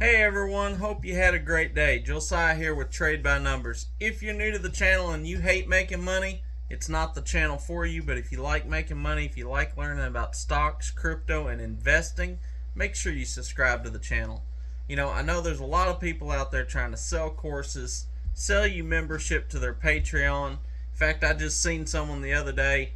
Hey everyone, hope you had a great day. Josiah here with Trade by Numbers. If you're new to the channel and you hate making money, it's not the channel for you, but if you like making money, if you like learning about stocks, crypto, and investing, make sure you subscribe to the channel. I know there's a lot of people out there trying to sell courses, sell you membership to their Patreon. In fact, I just seen someone the other day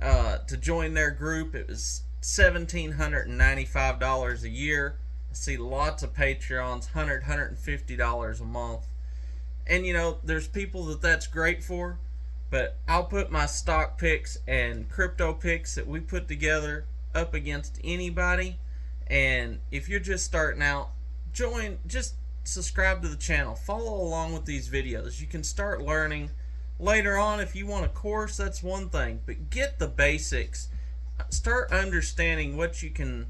to join their group. It was $1,795 a year. I see lots of Patreons, $150 a month. And there's people that's great for, but I'll put my stock picks and crypto picks that we put together up against anybody. And if you're just starting out, just subscribe to the channel. Follow along with these videos. You can start learning. Later on, if you want a course, that's one thing, but get the basics. Start understanding what you can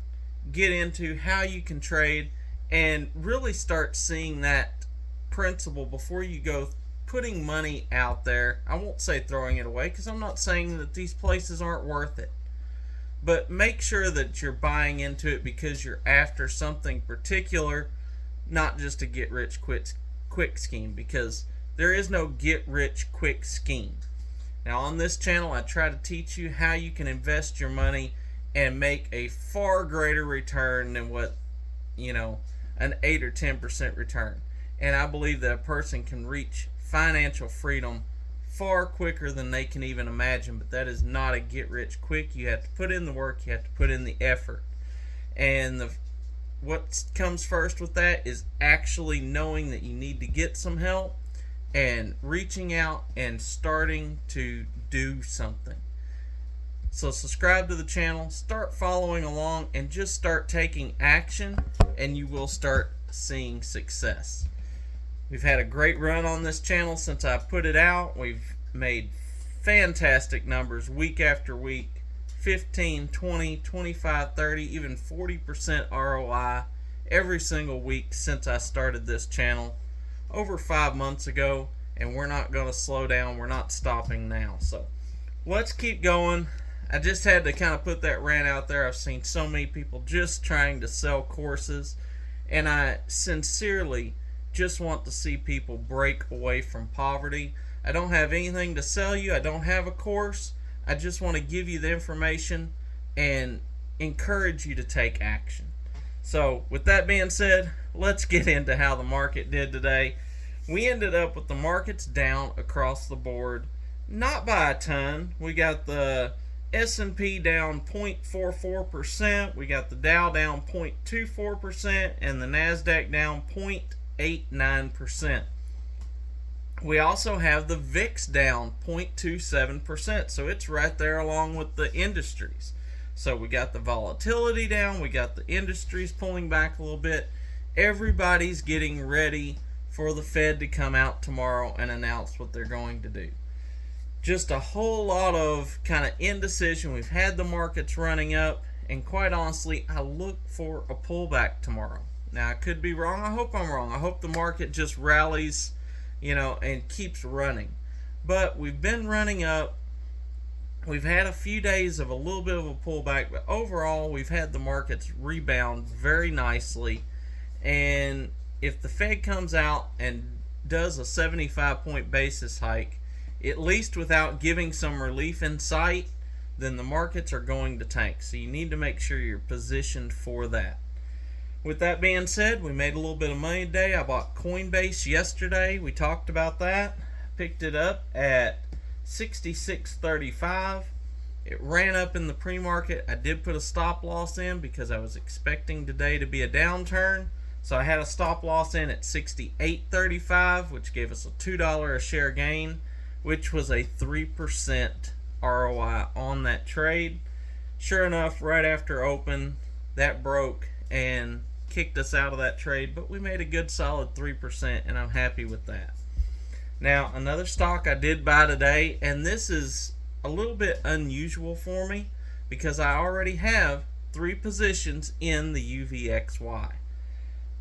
get into, how you can trade, and really start seeing that principle before you go putting money out there. I won't say throwing it away, because I'm not saying that these places aren't worth it, but make sure that you're buying into it because you're after something particular, not just a get rich quick scheme, because there is no get rich quick scheme. Now on this channel I try to teach you how you can invest your money and make a far greater return than what, an 8 or 10% return. And I believe that a person can reach financial freedom far quicker than they can even imagine, but that is not a get rich quick. You have to put in the work, you have to put in the effort. And what comes first with that is actually knowing that you need to get some help and reaching out and starting to do something. So subscribe to the channel, start following along, and just start taking action, and you will start seeing success. We've had a great run on this channel since I put it out. We've made fantastic numbers week after week. 15, 20, 25, 30, even 40% ROI every single week since I started this channel over 5 months ago, and we're not going to slow down. We're not stopping now. So let's keep going. I just had to kind of put that rant out there. I've seen so many people just trying to sell courses, and I sincerely just want to see people break away from poverty. I don't have anything to sell you. I don't have a course. I just want to give you the information and encourage you to take action. So with that being said, let's get into how the market did today. We ended up with the markets down across the board, not by a ton. We got the S&P down 0.44%, we got the Dow down 0.24%, and the NASDAQ down 0.89%. We also have the VIX down 0.27%, so it's right there along with the industries. So we got the volatility down, we got the industries pulling back a little bit. Everybody's getting ready for the Fed to come out tomorrow and announce what they're going to do. Just a whole lot of kind of indecision. We've had the markets running up, and quite honestly, I look for a pullback tomorrow. Now, I could be wrong. I hope I'm wrong. I hope the market just rallies, and keeps running. But we've been running up. We've had a few days of a little bit of a pullback, but overall, we've had the markets rebound very nicely. And if the Fed comes out and does a 75-point basis hike, at least without giving some relief in sight, then the markets are going to tank. So you need to make sure you're positioned for that. With that being said, we made a little bit of money today. I bought Coinbase yesterday. We talked about that. Picked it up at $66.35. It ran up in the pre-market. I did put a stop loss in because I was expecting today to be a downturn. So I had a stop loss in at $68.35, which gave us a $2 a share gain, which was a 3% ROI on that trade. Sure enough, right after open, that broke and kicked us out of that trade, but we made a good solid 3%, and I'm happy with that. Now, another stock I did buy today, and this is a little bit unusual for me because I already have 3 positions in the UVXY.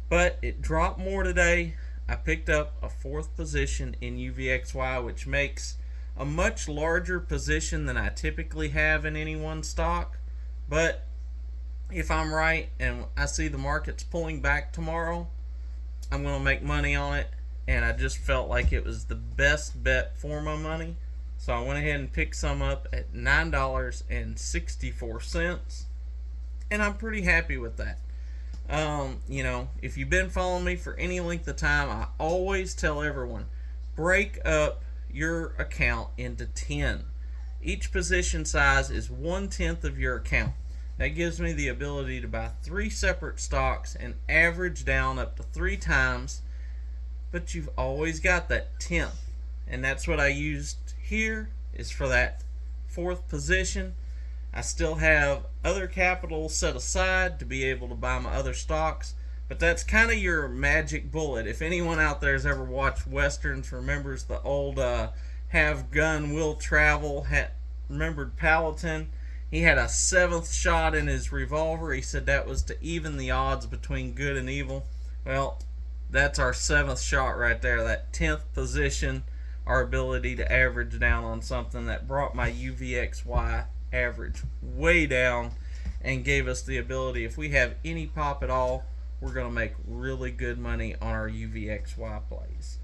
But it dropped more today. I picked up a 4th position in UVXY, which makes a much larger position than I typically have in any one stock. But if I'm right and I see the markets pulling back tomorrow, I'm going to make money on it, and I just felt like it was the best bet for my money. So I went ahead and picked some up at $9.64, and I'm pretty happy with that. If you've been following me for any length of time, I always tell everyone, break up your account into 10. Each position size is 1/10 of your account. That gives me the ability to buy 3 separate stocks and average down up to 3 times, but you've always got that 10th. And that's what I used here, is for that 4th position. I still have other capital set aside to be able to buy my other stocks, but that's kind of your magic bullet. If anyone out there has ever watched Westerns, remembers the old Have Gun, Will Travel, remembered Palatine. He had a 7th shot in his revolver. He said that was to even the odds between good and evil. Well, that's our 7th shot right there, that 10th position, our ability to average down on something that brought my UVXY average way down and gave us the ability, if we have any pop at all, we're going to make really good money on our UVXY plays.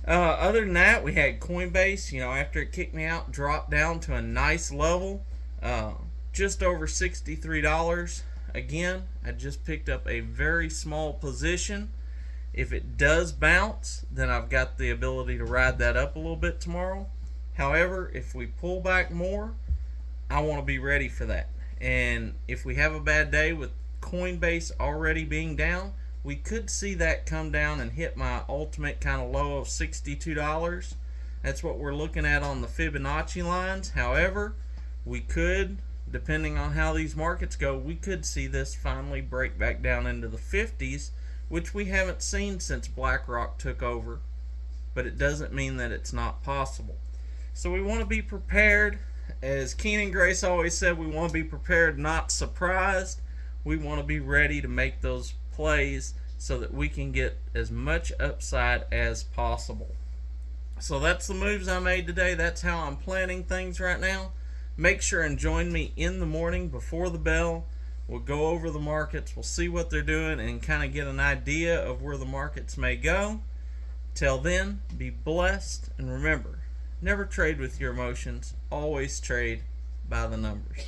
Other than that, we had Coinbase, after it kicked me out, dropped down to a nice level, just over $63. Again, I just picked up a very small position. If it does bounce, then I've got the ability to ride that up a little bit tomorrow. However, if we pull back more, I want to be ready for that. And if we have a bad day with Coinbase already being down, we could see that come down and hit my ultimate kind of low of $62. That's what we're looking at on the Fibonacci lines. However, we could, depending on how these markets go, we could see this finally break back down into the 50s, which we haven't seen since BlackRock took over. But it doesn't mean that it's not possible. So we want to be prepared. As Keenan Grace always said, we want to be prepared, not surprised. We want to be ready to make those plays so that we can get as much upside as possible. So that's the moves I made today. That's how I'm planning things right now. Make sure and join me in the morning before the bell. We'll go over the markets. We'll see what they're doing and kind of get an idea of where the markets may go. Till then, be blessed, and remember, never trade with your emotions. Always trade by the numbers.